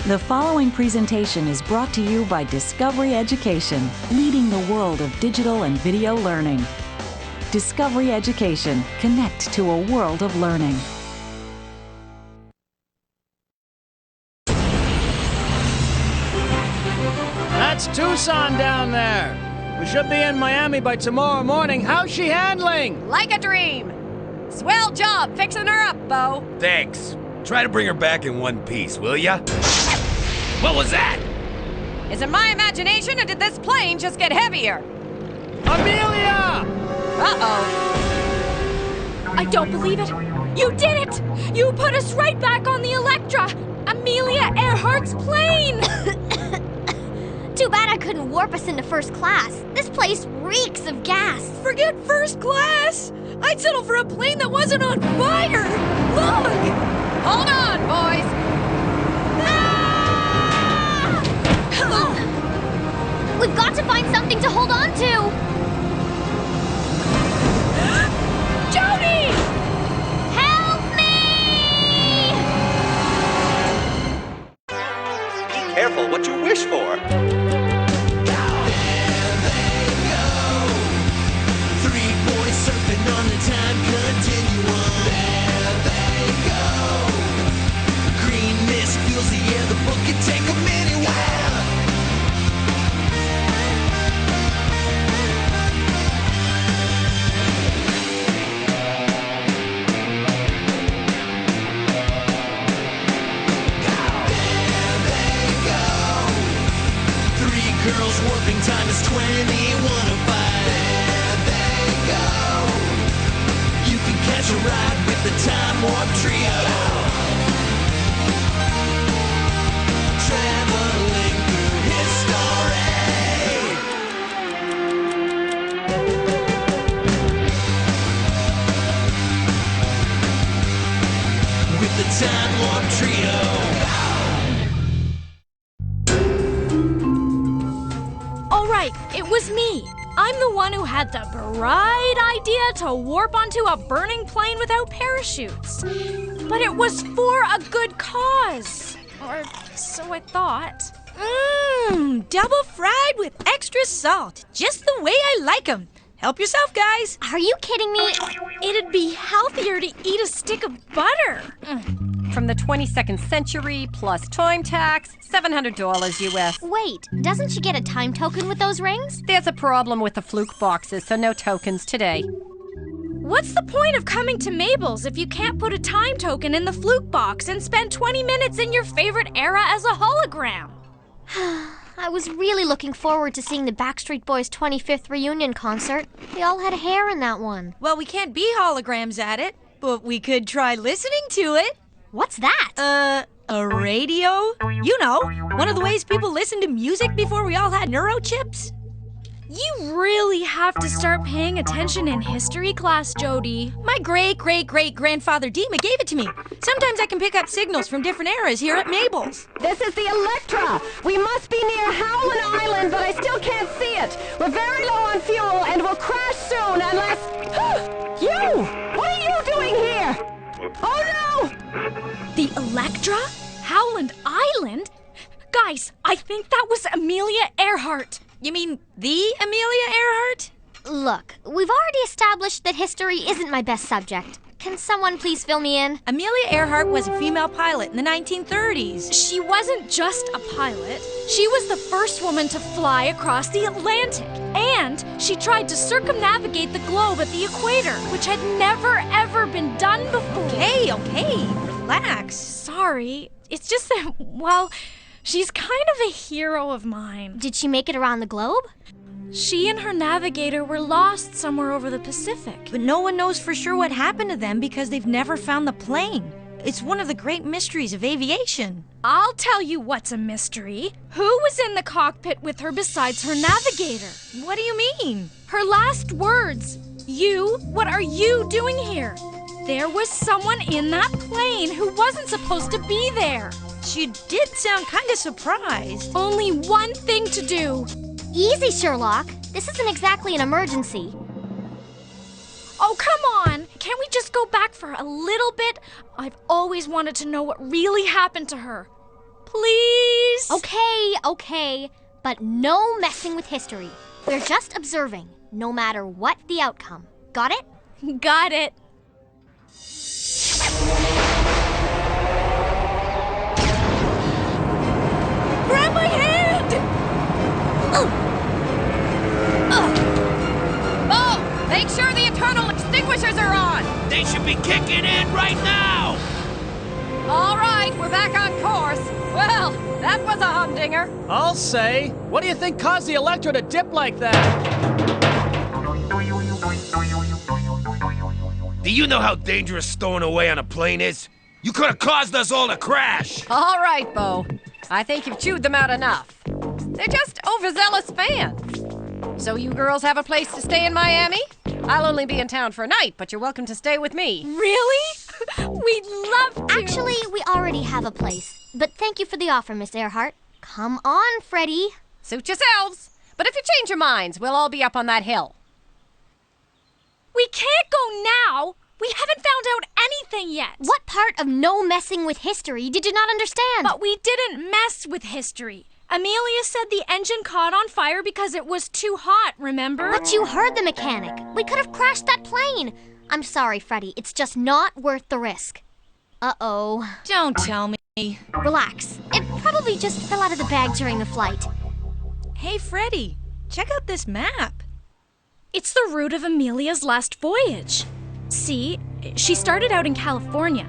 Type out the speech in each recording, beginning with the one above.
The following presentation is brought to you by Discovery Education, leading the world of digital and video learning. Discovery Education. Connect to a world of learning. That's Tucson down there. We should be in Miami by tomorrow morning. How's she handling? Like a dream. Swell job fixing her up, Bo. Thanks. Try to bring her back in one piece, will ya? What was that? Is it my imagination, or did this plane just get heavier? Amelia! Uh-oh. I don't believe it. You did it! You put us right back on the Electra! Amelia Earhart's plane! Too bad I couldn't warp us into first class. This place reeks of gas. Forget first class! I'd settle for a plane that wasn't on fire! Look! Hold on, boys. We've got to find something to hold on to. Jody! Help me! Be careful what you wish for. Surfing on the time continuum. There they go. Green mist fills the air. The book can take them anywhere. There they go. Three girls warping time is 2105. Catch a ride with the Time Warp Trio. Traveling through history. With the Time Warp Trio. All right, it was me. I'm the one who had the bright idea to warp onto a burning plane without parachutes. But it was for a good cause. Or so I thought. Double fried with extra salt. Just the way I like 'em. Help yourself, guys. Are you kidding me? It'd be healthier to eat a stick of butter. From the 22nd century, plus time tax, $700 US. Wait, doesn't she get a time token with those rings? There's a problem with the fluke boxes, so no tokens today. What's the point of coming to Mabel's if you can't put a time token in the fluke box and spend 20 minutes in your favorite era as a hologram? I was really looking forward to seeing the Backstreet Boys' 25th reunion concert. They all had hair in that one. Well, we can't be holograms at it, but we could try listening to it. What's that? A radio? You know, one of the ways people listened to music before we all had neurochips. You really have to start paying attention in history class, Jody. My great-great-great-grandfather Dima gave it to me. Sometimes I can pick up signals from different eras here at Mabel's. This is the Electra. We must be near Howland Island, but I still can't see it. We're very low on fuel and we'll crash soon unless... You! What are you doing here? Oh no! The Electra? Howland Island? Guys, I think that was Amelia Earhart. You mean the Amelia Earhart? Look, we've already established that history isn't my best subject. Can someone please fill me in? Amelia Earhart was a female pilot in the 1930s. She wasn't just a pilot. She was the first woman to fly across the Atlantic. And she tried to circumnavigate the globe at the equator, which had never, ever been done before. Okay, relax. Sorry. It's just that, well, she's kind of a hero of mine. Did she make it around the globe? She and her navigator were lost somewhere over the Pacific. But no one knows for sure what happened to them because they've never found the plane. It's one of the great mysteries of aviation. I'll tell you what's a mystery. Who was in the cockpit with her besides her navigator? What do you mean? Her last words. You, what are you doing here? There was someone in that plane who wasn't supposed to be there. She did sound kind of surprised. Only one thing to do. Easy, Sherlock. This isn't exactly an emergency. Oh, come on! Can't we just go back for a little bit? I've always wanted to know what really happened to her. please? Okay. But no messing with history. We're just observing, no matter what the outcome. Got it? Got it. Grab my hand! Oh, make sure the internal extinguishers are on! They should be kicking in right now! All right, we're back on course. Well, that was a humdinger. I'll say. What do you think caused the Electra to dip like that? Do you know how dangerous stowing away on a plane is? You could have caused us all to crash! All right, Bo. I think you've chewed them out enough. They're just overzealous fans. So you girls have a place to stay in Miami? I'll only be in town for a night, but you're welcome to stay with me. Really? We'd love to. Actually, we already have a place. But thank you for the offer, Miss Earhart. Come on, Freddie. Suit yourselves. But if you change your minds, we'll all be up on that hill. We can't go now. We haven't found out anything yet. What part of no messing with history did you not understand? But we didn't mess with history. Amelia said the engine caught on fire because it was too hot, remember? But you heard the mechanic. We could have crashed that plane. I'm sorry, Freddie. It's just not worth the risk. Uh-oh. Don't tell me. Relax. It probably just fell out of the bag during the flight. Hey, Freddie, check out this map. It's the route of Amelia's last voyage. See, she started out in California.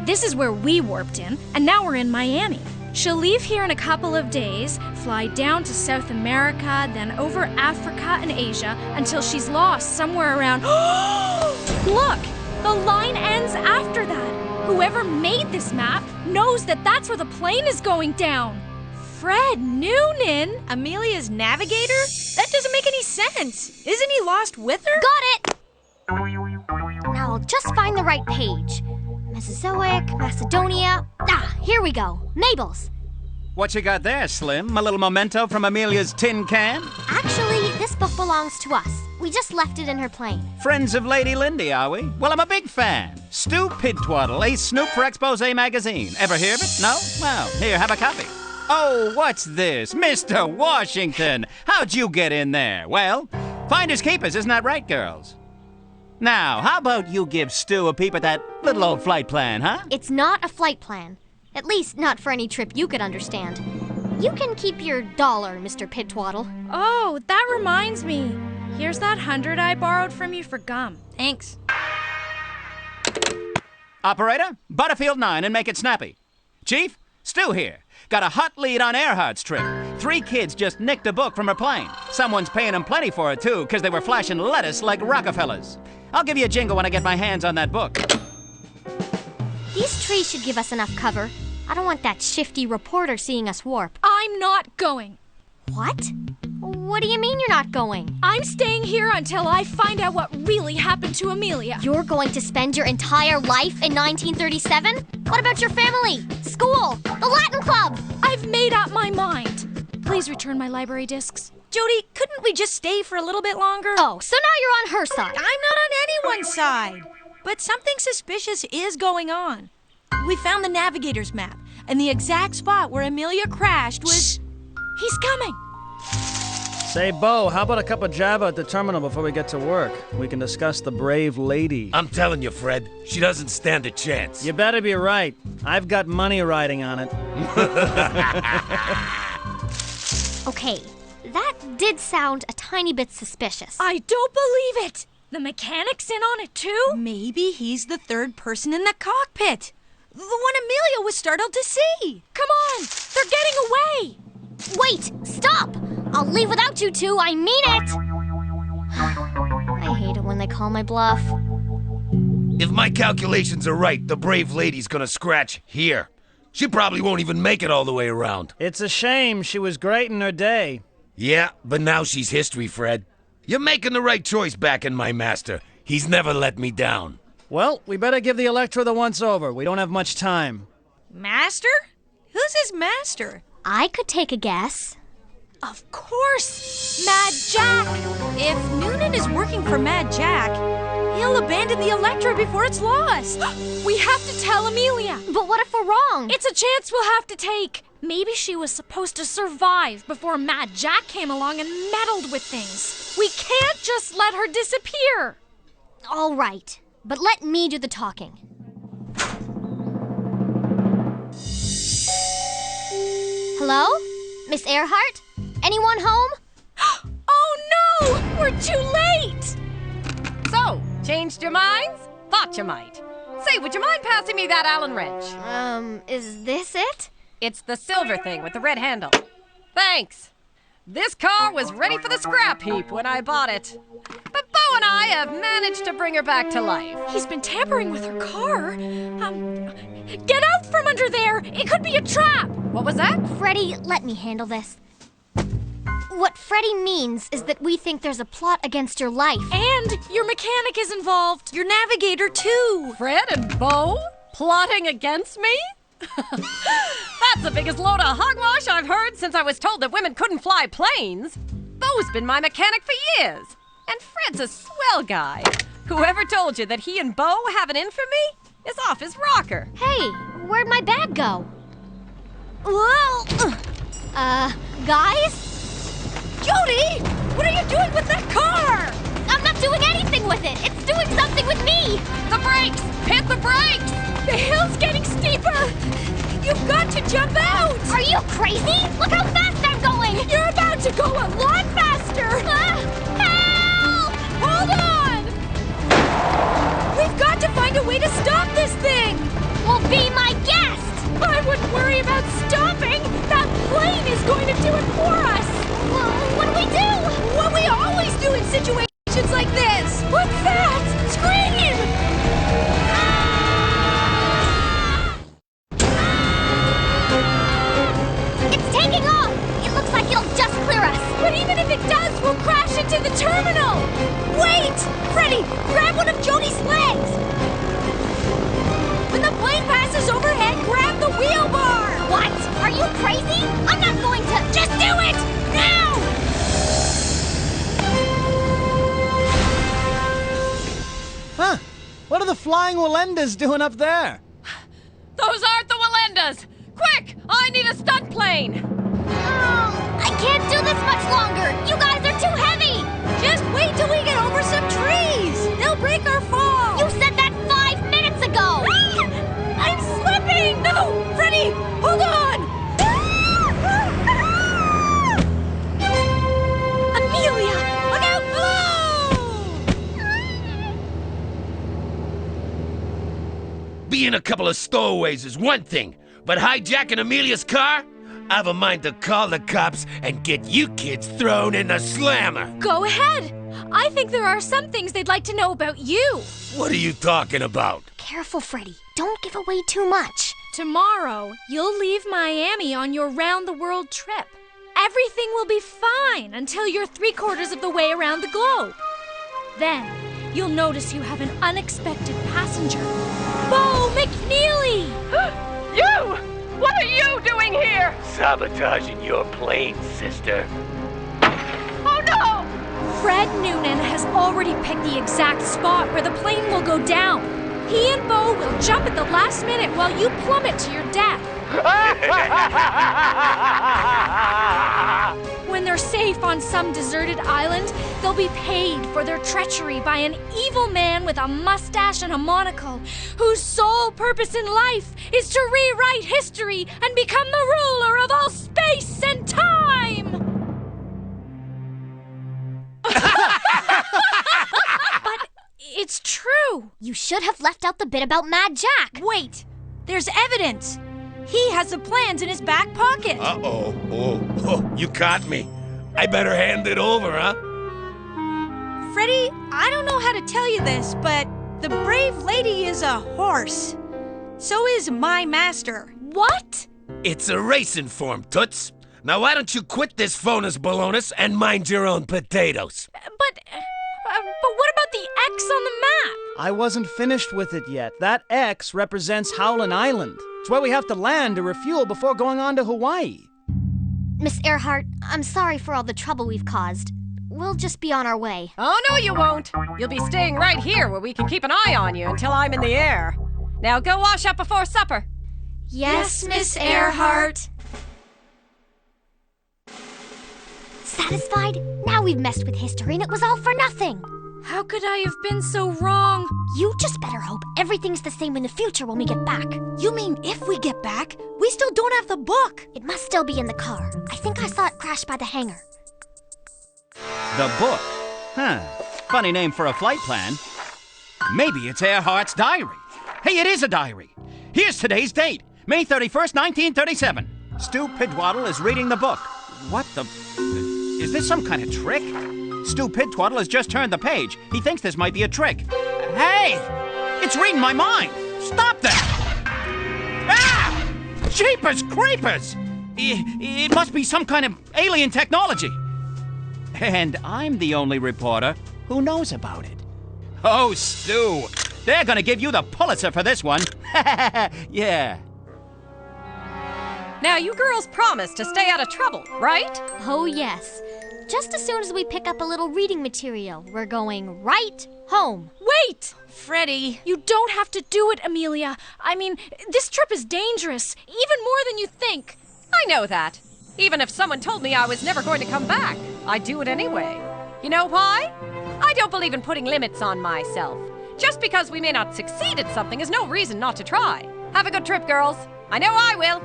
This is where we warped in, and now we're in Miami. She'll leave here in a couple of days, fly down to South America, then over Africa and Asia until she's lost somewhere around... Look! The line ends after that. Whoever made this map knows that that's where the plane is going down. Fred Noonan? Amelia's navigator? That doesn't make any sense. Isn't he lost with her? Got it! Now I'll just find the right page. Mesozoic, Macedonia. Here we go. Mabel's. What you got there, Slim? A little memento from Amelia's tin can? Actually, this book belongs to us. We just left it in her plane. Friends of Lady Lindy, are we? Well, I'm a big fan. Stu Pidtwaddle, ace snoop for Expose magazine. Ever hear of it? No? Well, here, have a copy. Oh, what's this? Mr. Washington! How'd you get in there? Well, finders keepers, isn't that right, girls? Now, how about you give Stu a peep at that little old flight plan, huh? It's not a flight plan. At least not for any trip you could understand. You can keep your $1, Mr. Pidtwaddle. Oh, that reminds me. Here's that 100 I borrowed from you for gum. Thanks. Operator, Butterfield 9 and make it snappy. Chief, Stu here. Got a hot lead on Earhart's trip. 3 kids just nicked a book from her plane. Someone's paying them plenty for it, too, because they were flashing lettuce like Rockefellers. I'll give you a jingle when I get my hands on that book. These trees should give us enough cover. I don't want that shifty reporter seeing us warp. I'm not going. What? What do you mean you're not going? I'm staying here until I find out what really happened to Amelia. You're going to spend your entire life in 1937? What about your family, school, the Latin club? I've made up my mind. Please return my library discs. Jody, couldn't we just stay for a little bit longer? Oh, so now you're on her side. I'm not on anyone's side. But something suspicious is going on. We found the navigator's map, and the exact spot where Amelia crashed was... Shh. He's coming. Say, Bo, how about a cup of Java at the terminal before we get to work? We can discuss the brave lady. I'm telling you, Fred, she doesn't stand a chance. You better be right. I've got money riding on it. Okay, that did sound a tiny bit suspicious. I don't believe it. The mechanic's in on it too? Maybe he's the third person in the cockpit. The one Amelia was startled to see. Come on, they're getting away. Wait, stop! I'll leave without you two, I mean it! I hate it when they call my bluff. If my calculations are right, the brave lady's gonna scratch here. She probably won't even make it all the way around. It's a shame. She was great in her day. Yeah, but now she's history, Fred. You're making the right choice back in my master. He's never let me down. Well, we better give the Electra the once-over. We don't have much time. Master? Who's his master? I could take a guess. Of course, Mad Jack. If Noonan is working for Mad Jack, He'll abandon the Electra before it's lost. We have to tell Amelia. But what if we're wrong? It's a chance we'll have to take. Maybe she was supposed to survive before Mad Jack came along and meddled with things. We can't just let her disappear. All right, but let me do the talking. Hello? Miss Earhart? Anyone home? Oh no! We're too late! So, changed your minds? Thought you might. Say, would you mind passing me that Allen wrench? Is this it? It's the silver thing with the red handle. Thanks. This car was ready for the scrap heap when I bought it. But Bo and I have managed to bring her back to life. He's been tampering with her car. Get out from under there! It could be a trap! What was that? Freddy, let me handle this. What Freddy means is that we think there's a plot against your life. And your mechanic is involved. Your navigator, too. Fred and Bo plotting against me? That's the biggest load of hogwash I've heard since I was told that women couldn't fly planes. Bo's been my mechanic for years. And Fred's a swell guy. Whoever told you that he and Bo have an in for me is off his rocker. Hey, where'd my bag go? Whoa! Guys? Jody! What are you doing with that car? I'm not doing anything with it! It's doing something with me! The brakes! Hit the brakes! The hill's getting steeper! You've got to jump out! Are you crazy? Look how fast I'm going! You're about to go a lot faster! Help! Hold on! We've got to find a way to stop this thing! Well, be my guest! I wouldn't worry about stopping! That plane is going to do it for us! Well, what do we do? What we always do in situations like this! What's that? Scream! It's taking off! It looks like it'll just clear us! But even if it does, we'll crash into the terminal! Wait! Freddy, grab one of Jody's legs! When the plane passes overhead, grab the wheel bar! What? Are you crazy? I'm not going to... Just do it! Now! Huh? What are the flying Walendas doing up there? Those aren't the Walendas! Quick! I need a stunt plane! I can't do this much longer! You guys are too heavy! Just wait till we get over some trees! They'll break our fall! You said that 5 minutes ago! I'm slipping! No! Freddy! Hold on! Amelia! Look out below! Being a couple of stowaways is one thing, but hijacking Amelia's car? I've a mind to call the cops and get you kids thrown in the slammer. Go ahead! I think there are some things they'd like to know about you. What are you talking about? Careful, Freddy. Don't give away too much. Tomorrow, you'll leave Miami on your round-the-world trip. Everything will be fine until you're 3/4 of the way around the globe. Then, you'll notice you have an unexpected passenger. Bo McNeely! You! What are you doing here? Sabotaging your plane, sister. Oh no! Fred Noonan has already picked the exact spot where the plane will go down. He and Bo will jump at the last minute while you plummet to your death. When they're safe on some deserted island, they'll be paid for their treachery by an evil man with a mustache and a monocle, whose sole purpose in life is to rewrite history and become the ruler of all space and time! But it's true. You should have left out the bit about Mad Jack. Wait, there's evidence. He has the plans in his back pocket. Uh-oh. Oh, you caught me. I better hand it over, huh? Freddy, I don't know how to tell you this, but the brave lady is a horse. So is my master. What? It's a racing form, Toots. Now why don't you quit this phonus balonus and mind your own potatoes? But what about the X on the map? I wasn't finished with it yet. That X represents Howland Island. It's where we have to land to refuel before going on to Hawaii. Miss Earhart, I'm sorry for all the trouble we've caused. We'll just be on our way. Oh, no, you won't. You'll be staying right here where we can keep an eye on you until I'm in the air. Now go wash up before supper. Yes, Miss Earhart. Satisfied? Now we've messed with history and it was all for nothing. How could I have been so wrong? You just better hope everything's the same in the future when we get back. You mean if we get back? We still don't have the book. It must still be in the car. I think I saw it crash by the hangar. The book? Huh. Funny name for a flight plan. Maybe it's Earhart's diary. Hey, it is a diary. Here's today's date, May 31st, 1937. Stu Pidwaddle is reading the book. What the... Is this some kind of trick? Stu Pidwaddle has just turned the page. He thinks this might be a trick. Hey! It's reading my mind! Stop that! Ah! Jeepers creepers! It must be some kind of alien technology. And I'm the only reporter who knows about it. Oh, Stu! They're gonna give you the Pulitzer for this one. Yeah. Now, you girls promised to stay out of trouble, right? Oh, yes. Just as soon as we pick up a little reading material, we're going right home. Wait! Freddie, you don't have to do it, Amelia. I mean, this trip is dangerous, even more than you think. I know that. Even if someone told me I was never going to come back, I'd do it anyway. You know why? I don't believe in putting limits on myself. Just because we may not succeed at something is no reason not to try. Have a good trip, girls. I know I will.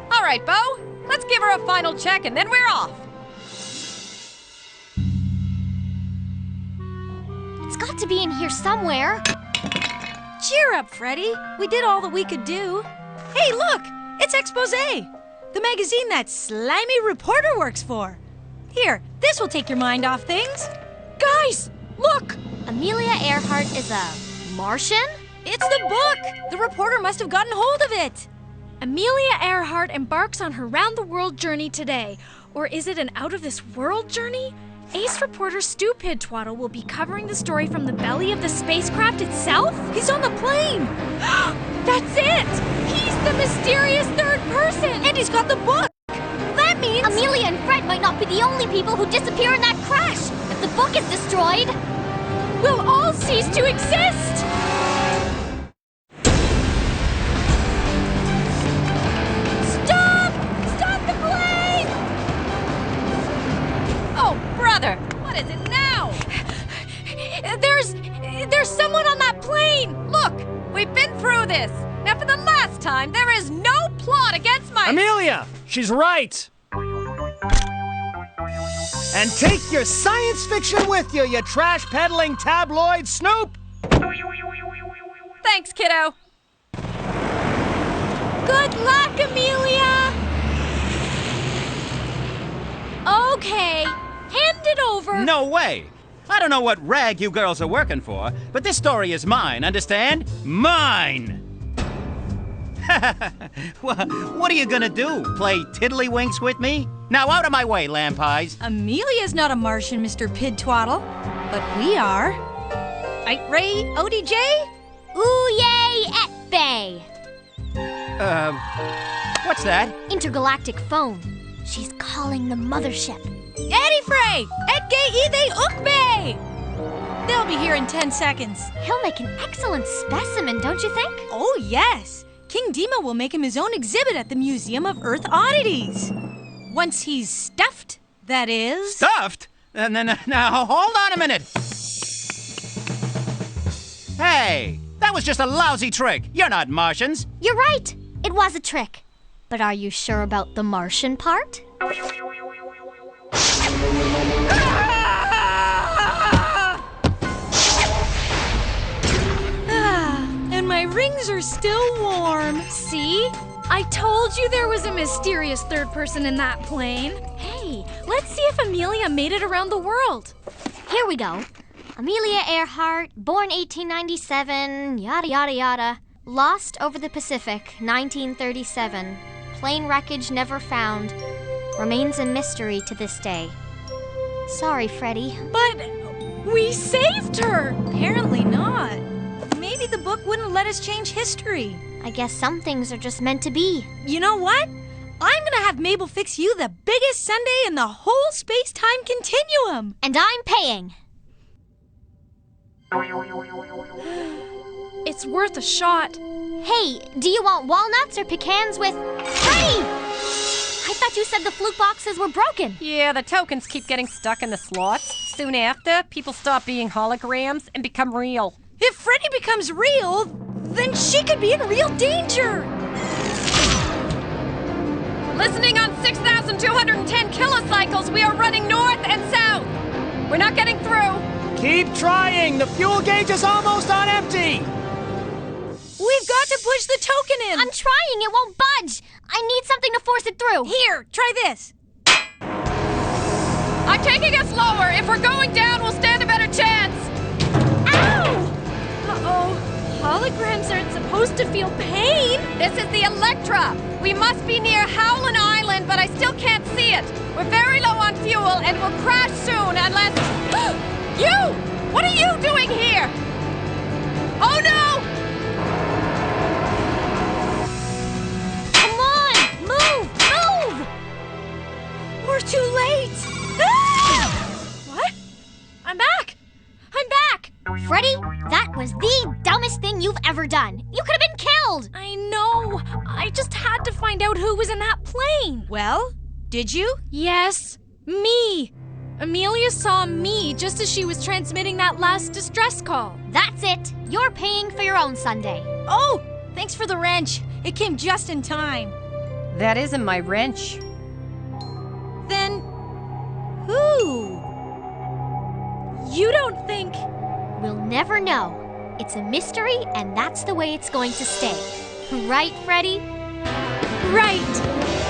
All right, Bo, let's give her a final check and then we're off. It's got to be in here somewhere. Cheer up, Freddie. We did all that we could do. Hey, look! It's Exposé, the magazine that slimy reporter works for. Here, this will take your mind off things. Guys, look! Amelia Earhart is a Martian? It's the book! The reporter must have gotten hold of it. Amelia Earhart embarks on her round-the-world journey today. Or is it an out-of-this-world journey? Ace reporter Stu Pidwaddle will be covering the story from the belly of the spacecraft itself? He's on the plane! That's it! He's the mysterious third person! And he's got the book! That means... Amelia and Fred might not be the only people who disappear in that crash! If the book is destroyed... we'll all cease to exist! Stop! Stop the plane! Oh, brother! What is it now? There's someone on that plane! Look! We've been through this! Now for the last time, there is no plot against my... Amelia! She's right! And take your science fiction with you, you trash-peddling tabloid snoop! Thanks, kiddo. Good luck, Amelia! Okay, hand it over. No way! I don't know what rag you girls are working for, but this story is mine, understand? Mine! What are you gonna do? Play tiddlywinks with me? Now out of my way, lamb pies. Amelia's not a Martian, Mr. Pidwaddle. But we are. Right, Ray, ODJ? Ooh-yay, et bay! What's that? Intergalactic phone. She's calling the mothership. Eddie Frey! Et gay they ukbe! They'll be here in 10 seconds. He'll make an excellent specimen, don't you think? Oh, yes. King Dima will make him his own exhibit at the Museum of Earth Oddities. Once he's stuffed, that is. Stuffed? Now, hold on a minute. Hey, that was just a lousy trick. You're not Martians. You're right. It was a trick. But are you sure about the Martian part? And my rings are still warm. See? I told you there was a mysterious third person in that plane. Hey, let's see if Amelia made it around the world. Here we go. Amelia Earhart, born 1897, yada yada yada. Lost over the Pacific, 1937. Plane wreckage never found. Remains a mystery to this day. Sorry, Freddie. But we saved her! Apparently not. Maybe the book wouldn't let us change history. I guess some things are just meant to be. You know what? I'm gonna have Mabel fix you the biggest sundae in the whole space-time continuum. And I'm paying. It's worth a shot. Hey, do you want walnuts or pecans with... Freddy! I thought you said the flute boxes were broken. Yeah, the tokens keep getting stuck in the slots. Soon after, people stop being holograms and become real. If Freddy becomes real, then she could be in real danger. Listening on 6,210 kilocycles, we are running north and south. We're not getting through. Keep trying. The fuel gauge is almost on empty. We've got to push the token in. I'm trying, it won't budge. I need something to force it through. Here, try this. I'm taking us lower. If we're going down, we'll stand a better chance. Ow! Uh-oh. Holograms aren't supposed to feel pain. This is the Electra. We must be near Howland Island, but I still can't see it. We're very low on fuel and will crash soon unless... You! What are you doing here? Oh no! Come on! Move! We're too late. What? I'm back! I'm back! Freddy, that was the dumbest thing you've ever done. You could have been killed! I know. I just had to find out who was in that plane. Well, did you? Yes, me. Amelia saw me just as she was transmitting that last distress call. That's it. You're paying for your own sundae. Oh, thanks for the wrench. It came just in time. That isn't my wrench. Then, who? You don't think... We'll never know. It's a mystery, and that's the way it's going to stay. Right, Freddy? Right.